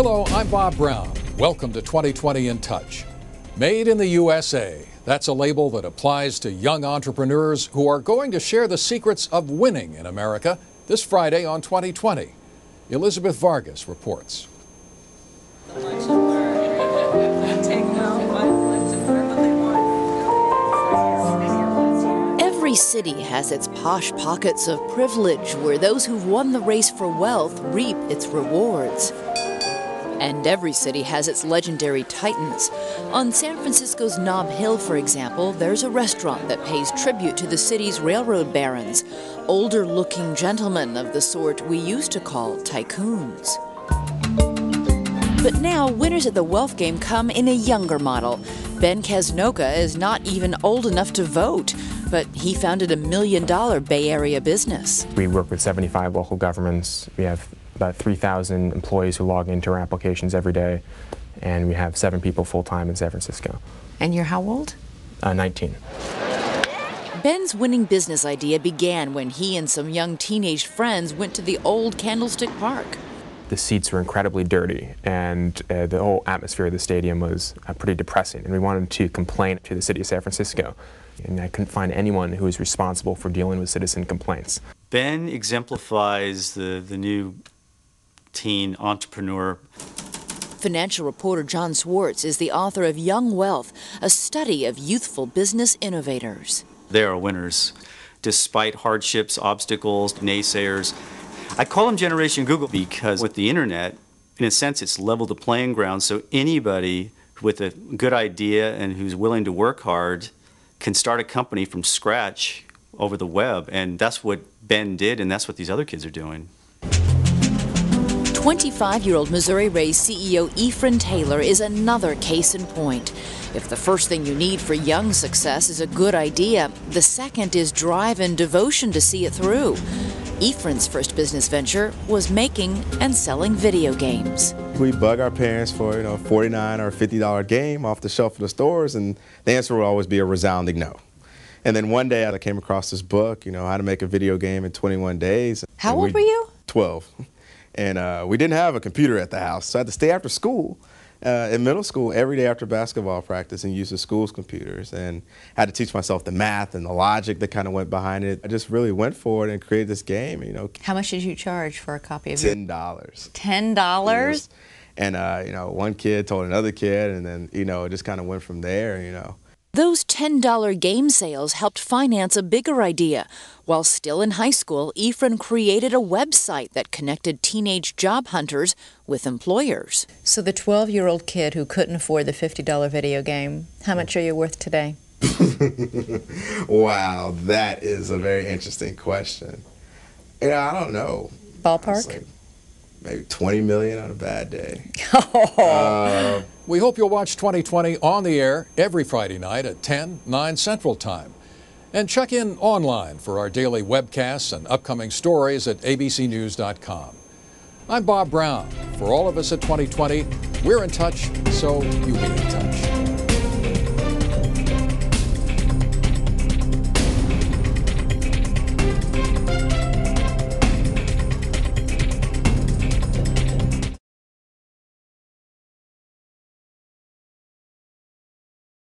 Hello, I'm Bob Brown. Welcome to 2020 in Touch. Made in the USA. That's a label that applies to young entrepreneurs who are going to share the secrets of winning in America this Friday on 2020. Elizabeth Vargas reports. Every city has its posh pockets of privilege where those who've won the race for wealth reap its rewards. And every city has its legendary titans. On San Francisco's Nob Hill, for example, there's a restaurant that pays tribute to the city's railroad barons, older-looking gentlemen of the sort we used to call tycoons. But now, winners at the wealth game come in a younger model. Ben Kasnoka is not even old enough to vote, but he founded $1 million Bay Area business. We work with 75 local governments. We have about 3,000 employees who log into our applications every day, and we have 7 people full-time in San Francisco. And you're how old? 19. Ben's winning business idea began when he and some young teenage friends went to the old Candlestick Park. The seats were incredibly dirty, and the whole atmosphere of the stadium was pretty depressing, and we wanted to complain to the city of San Francisco. And I couldn't find anyone who was responsible for dealing with citizen complaints. Ben exemplifies the new teen entrepreneur. Financial reporter John Swartz is the author of Young Wealth, a study of youthful business innovators. They are winners, despite hardships, obstacles, naysayers. I call them Generation Google because with the internet, in a sense, it's leveled the playing ground, so anybody with a good idea and who's willing to work hard can start a company from scratch over the web, and that's what Ben did, and that's what these other kids are doing. 25-year-old Missouri-raised CEO Ephraim Taylor is another case in point. If the first thing you need for young success is a good idea, the second is drive and devotion to see it through. Ephraim's first business venture was making and selling video games. We bug our parents for, $49 or $50 game off the shelf of the stores, and the answer will always be a resounding no. And then one day I came across this book, how to make a video game in 21 days. How old were you? 12. And we didn't have a computer at the house, so I had to stay after school, in middle school, every day after basketball practice and use the school's computers. And I had to teach myself the math and the logic that kind of went behind it. I just really went for it and created this game, How much did you charge for a copy of it? $10. $10? And, one kid told another kid, and then, it just kind of went from there, Those $10 game sales helped finance a bigger idea. While still in high school, Ephraim created a website that connected teenage job hunters with employers. So the 12-year-old kid who couldn't afford the $50 video game, how much are you worth today? Wow, that is a very interesting question. I don't know. Ballpark? Maybe 20 million on a bad day. We hope you'll watch 2020 on the air every Friday night at 10, 9 Central Time. And check in online for our daily webcasts and upcoming stories at abcnews.com. I'm Bob Brown. For all of us at 2020, we're in touch, so you be in touch.